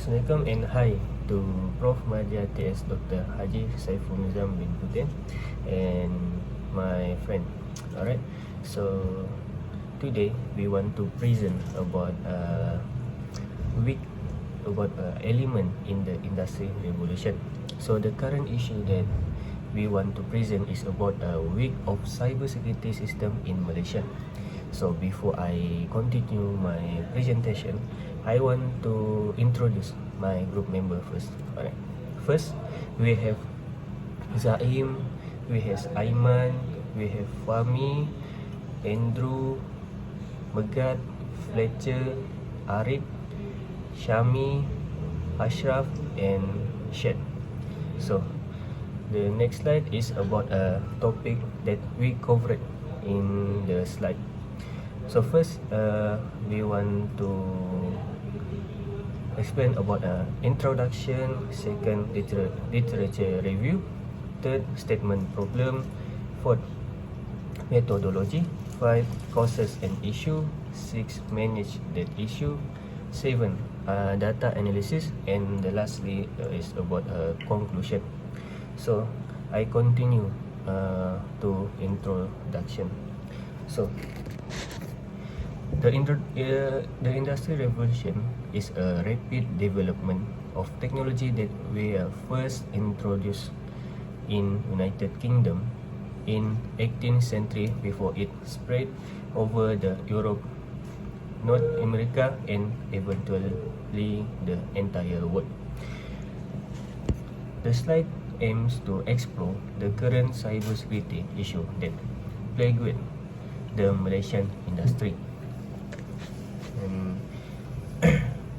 Assalamualaikum and hi to Prof. Madya TS Dr. Haji Saiful Nizam bin Hudin and my friend. Alright, so today we want to present about element in the industry revolution. So the current issue that we want to present is about a week of cybersecurity system in Malaysia. So before I continue my presentation, I want to introduce my group member first. Alright. First, we have Zaim, we have Aiman, we have Fahmi, Andrew, Megat, Fletcher, Arif, Shami, Ashraf, and Shed. So the next slide is about a topic that we covered in the slide. So first, we want to explain about introduction, second literature review, third statement problem, fourth methodology, five causes and issue, six manage that issue, seven data analysis, and the lastly is about conclusion. So I continue to introduction. So the industry revolution is a rapid development of technology that we first introduced in United Kingdom in 18th century before it spread over the Europe, North America, and eventually the entire world. The slide aims to explore the current cybersecurity issue that plague with the Malaysian industry. And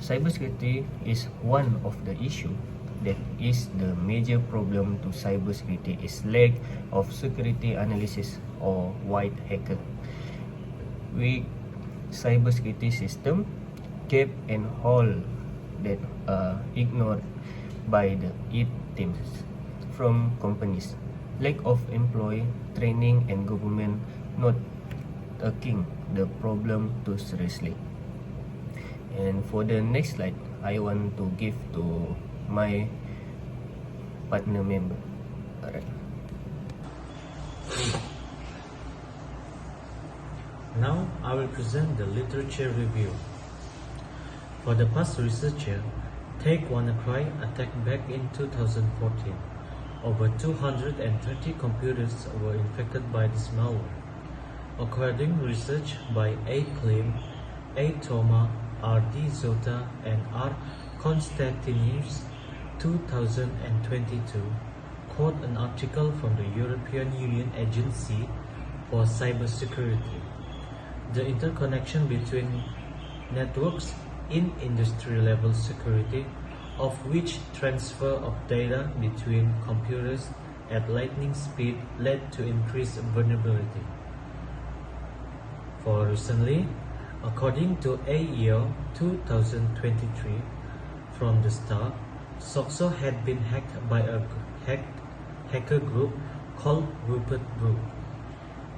cybersecurity is one of the issue that is the major problem to cybersecurity is lack of security analysis or white hacker. Weak cybersecurity system kept and hold that are ignored by the IT teams from companies. Lack of employee training and government not taking the problem too seriously. And for the next slide, I want to give to my partner member. Alright. Now I will present the literature review. For the past researcher, Take WannaCry attacked back in 2014. Over 230 computers were infected by this malware. According to research by A. Klim, A. Thoma, R.D. Zota, and R. Constantinius, 2022, quote an article from the European Union Agency for Cybersecurity. The interconnection between networks in industry-level security, of which transfer of data between computers at lightning speed led to increased vulnerability. For recently, according to AEO 2023, from the start, SOXO had been hacked by a hacker group called Rupert Group.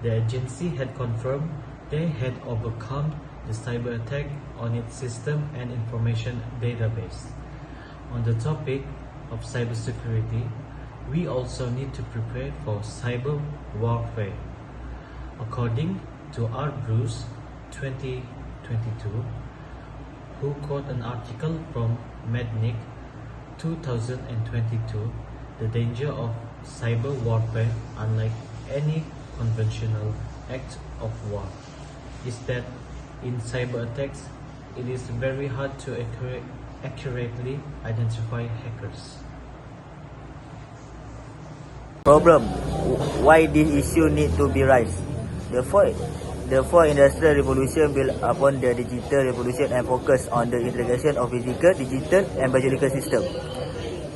The agency had confirmed they had overcome the cyber attack on its system and information database. On the topic of cybersecurity, we also need to prepare for cyber warfare. According to R. Bruce, 2022, who quote an article from Mednick, 2022, the danger of cyber warfare, unlike any conventional act of war, is that in cyber attacks, it is very hard to accurately identify hackers. Problem: why this issue need to be raised? The fourth industrial revolution built upon the digital revolution and focus on the integration of physical, digital, and biological systems.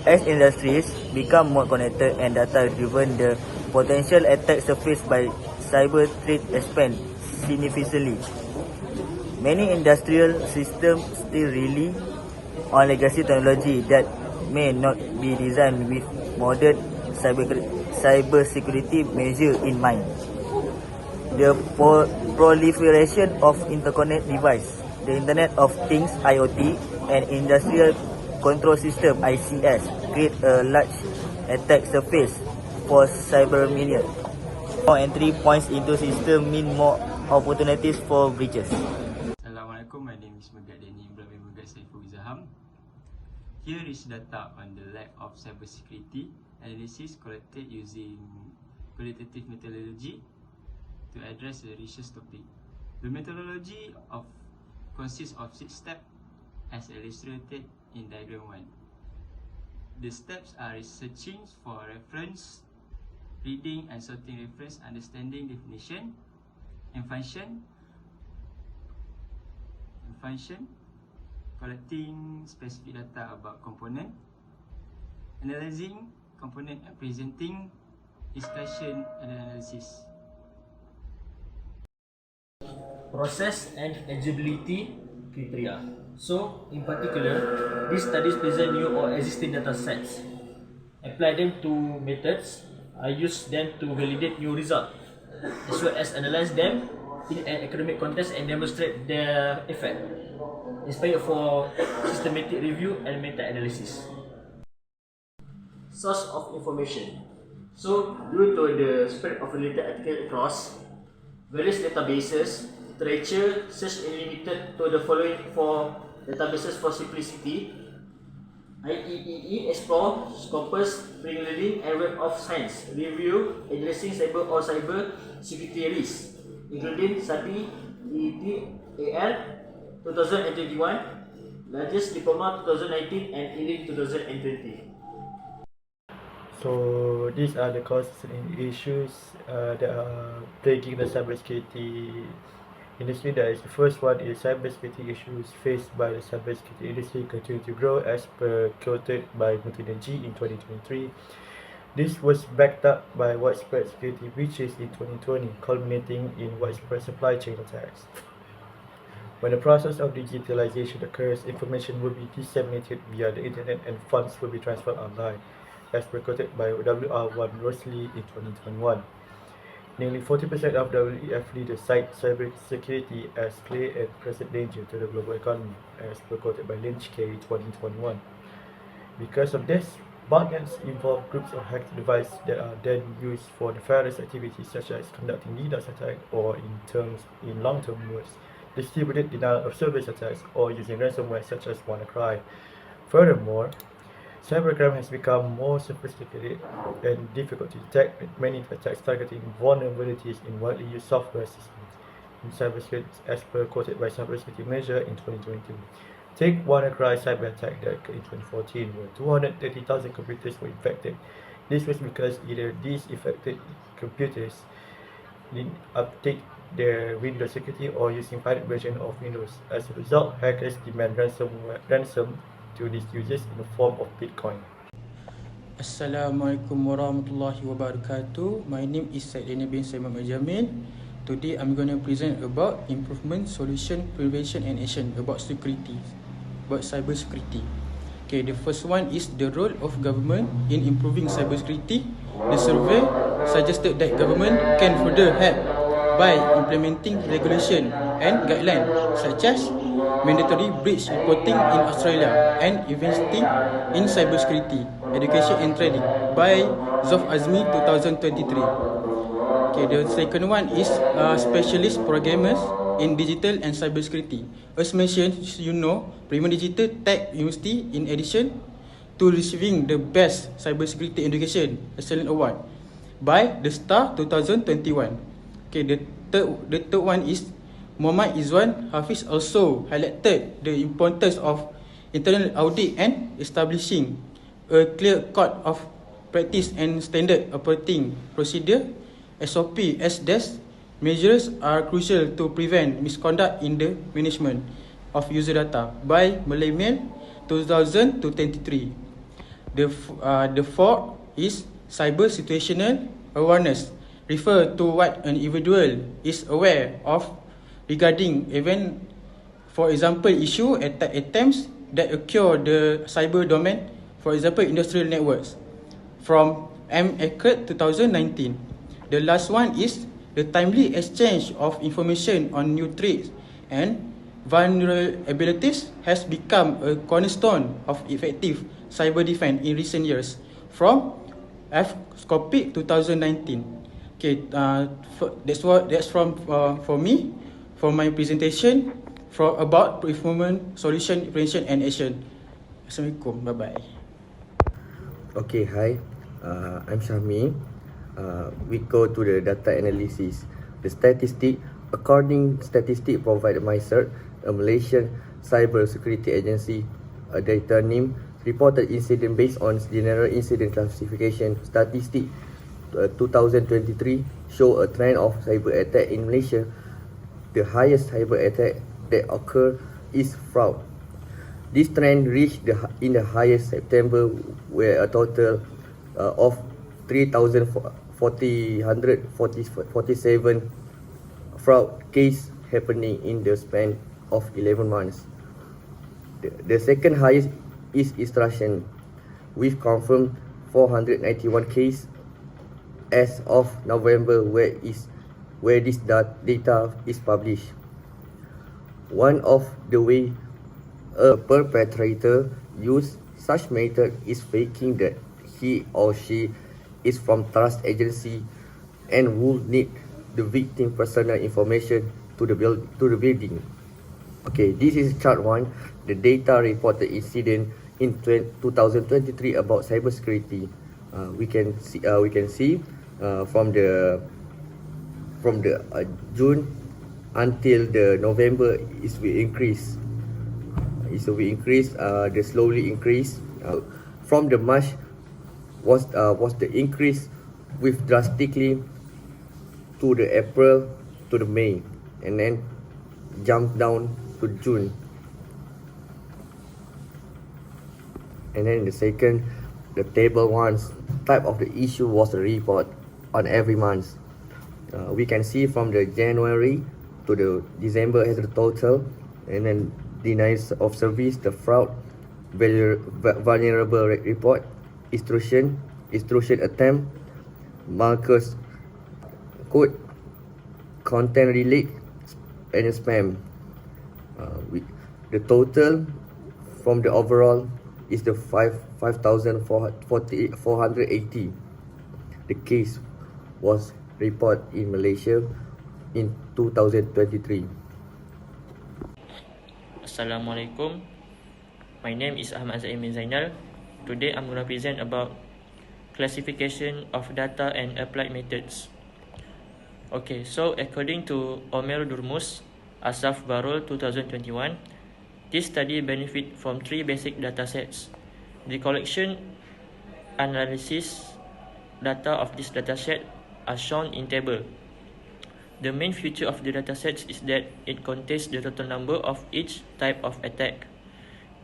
As industries become more connected and data-driven, the potential attack surface by cyber threat expand significantly. Many industrial systems still rely on legacy technology that may not be designed with modern cybersecurity measures in mind. The proliferation of interconnected devices, the Internet of Things (IoT), and industrial control system (ICS) create a large attack surface for cyberminion. More entry points into system mean more opportunities for breaches. Assalamualaikum, my name is Megat Dani Ibrahim Megat Saiful Izaham. Here is data on the lack of cybersecurity analysis collected using qualitative methodology to address the research topic. The methodology consists of 6 steps as illustrated in diagram 1. The steps are researching for reference, reading and sorting reference, understanding definition and function, collecting specific data about component, analyzing component and presenting discussion and analysis. Process and eligibility criteria. So, in particular, these studies present new or existing data sets. Apply them to methods. I use them to validate new results, as well as analyze them in an academic context and demonstrate their effect. Inspired for systematic review and meta-analysis. Source of information. So, due to the spread of related articles across various databases, literature search is limited to the following 4 databases for simplicity: IEEE, Explore, Scopus, Spring Learning, and Web of Science. Review addressing cyber or cyber security risks, including SADI, EET, AL 2021, Largest Diploma 2019, and ELIM 2020. So these are the causes and issues that are plaguing the cybersecurity industry. The first one is cybersecurity issues faced by the cybersecurity industry continue to grow as per quoted by Muthinergy in 2023. This was backed up by widespread security breaches in 2020, culminating in widespread supply chain attacks. When the process of digitalization occurs, information will be disseminated via the internet and funds will be transferred online, as quoted by WR1 Rosalie in 2021. Nearly 40% of WEF leaders cite cybersecurity as clear and present danger to the global economy, as quoted by Lynch K 2021. Because of this, botnets involve groups of hacked devices that are then used for nefarious activities such as conducting DDoS attacks or in long-term words, distributed denial of service attacks or using ransomware such as WannaCry. Furthermore, cybercrime has become more sophisticated and difficult to detect, with many attacks targeting vulnerabilities in widely used software systems in cybersecurity, as per quoted by Cybersecurity Measure in 2022. Take WannaCry cyber attack that occurred in 2014, where 230,000 computers were infected. This was because either these infected computers didn't update their Windows security or using pirate version of Windows. As a result, hackers demand ransom to these users in the form of Bitcoin. Assalamualaikum warahmatullahi wabarakatuh. My name is Syed Daniel bin Saimam Al-Jamin. Today I'm going to present about improvement, solution, prevention and action about security, about cyber security. Okay, the first one is the role of government in improving cyber security. The survey suggested that government can further help by implementing regulation and guidelines such as mandatory breach reporting in Australia and investing in cybersecurity education and training by Zof Azmi 2023. Okay, the second one is specialist programmers in digital and cybersecurity. As mentioned, you know, Prima Digital Tech University, in addition to receiving the best cybersecurity education excellent award by the Star 2021. Okay, the third one is Muhammad Izwan Hafiz also highlighted the importance of internal audit and establishing a clear code of practice and standard operating procedure SOP as these measures are crucial to prevent misconduct in the management of user data by Malay Mail 2023. The fourth is cyber situational awareness. Refer to what an individual is aware of regarding event, for example, issue attempts that occur the cyber domain, for example, industrial networks, from M-ACRED 2019. The last one is the timely exchange of information on new threats and vulnerabilities has become a cornerstone of effective cyber defense in recent years from FSCOPIC 2019. Okay, that's from for me, for my presentation about performance, solution, prevention and action. Assalamualaikum. Bye bye. Okay, hi. I'm Syahmi. We go to the data analysis. The according statistic provided by CERT, a Malaysian cyber security agency, a data NIM, reported incident based on general incident classification statistic 2023 show a trend of cyber attack in Malaysia. The highest cyber attack that occur is fraud. This trend reached in the highest September, where a total of 3,447 fraud case happening in the span of 11 months. The second highest is extraction, with confirmed 491 case as of November, where this data is published. One of the way a perpetrator use such method is faking that he or she is from trust agency and will need the victim personal information to the building. Okay, this is chart 1, the data reported incident in 2023 about cybersecurity. We can see from the June until the November we increase. They slowly increase. From the March was the increase with drastically to the April to the May, and then jump down to June. And then the second, the table 1 type of the issue was a report on every month. We can see from the January to the December has the total, and then denials of service, the fraud, vulnerable report, extortion attempt, malicious code, content leak, and spam. The total from the overall is the 5,480. The case was reported in Malaysia in 2023. Assalamualaikum. My name is Ahmad Zaimin Zainal. Today I'm going to present about classification of data and applied methods. Okay, so according to Omer Durmus, Asaf Barul 2021, this study benefit from 3 basic data sets. The collection, analysis, data of this dataset are shown in table. The main feature of the datasets is that it contains the total number of each type of attack.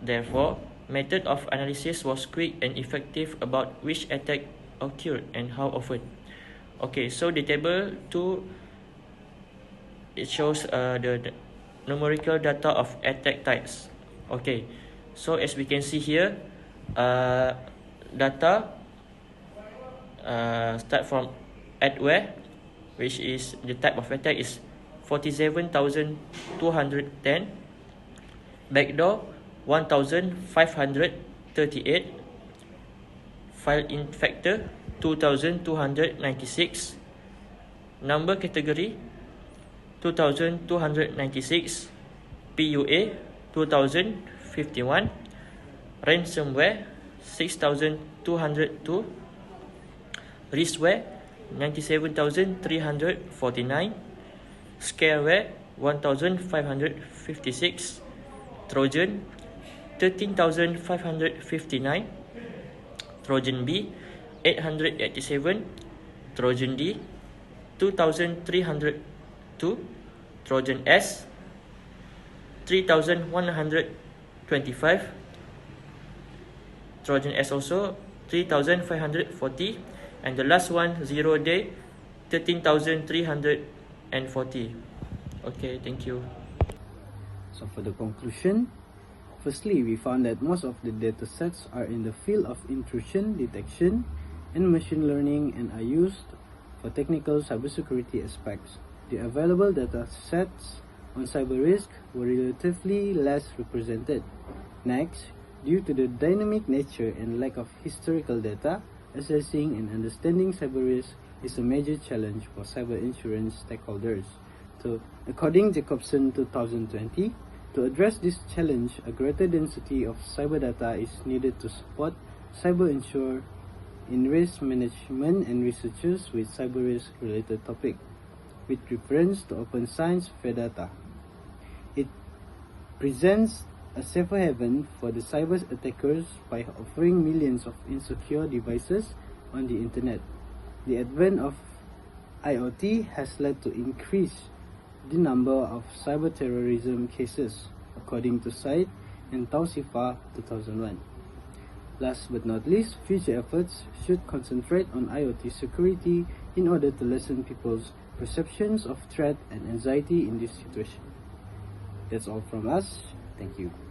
Therefore, method of analysis was quick and effective about which attack occurred and how often. Okay, so the table 2, it shows the numerical data of attack types. Okay, so as we can see here, data start from adware, which is the type of attack is 47,210, backdoor 1,538, file infector 2,296, number category 2,296, PUA 2,051, ransomware 6,202, riskware 97,349, scareware 1,556, Trojan 13,559, Trojan B 887, Trojan D 2,302, Trojan S 3,125, Trojan S also 3,540, and the last one 0 day 13,340. Okay, thank you. So for the conclusion, firstly, we found that most of the datasets are in the field of intrusion detection and machine learning and are used for technical cybersecurity aspects. The available datasets on cyber risk were relatively less represented. Next, due to the dynamic nature and lack of historical data, assessing and understanding cyber risk is a major challenge for cyber insurance stakeholders. So, according Jacobson 2020, to address this challenge, a greater density of cyber data is needed to support cyber insurer in risk management and researchers with cyber risk related topic, with reference to open science fair data. It presents a safer haven for the cyber attackers by offering millions of insecure devices on the internet. The advent of IoT has led to increase the number of cyber terrorism cases, according to Said and Tausifa 2001. Last but not least, future efforts should concentrate on IoT security in order to lessen people's perceptions of threat and anxiety in this situation. That's all from us. Thank you.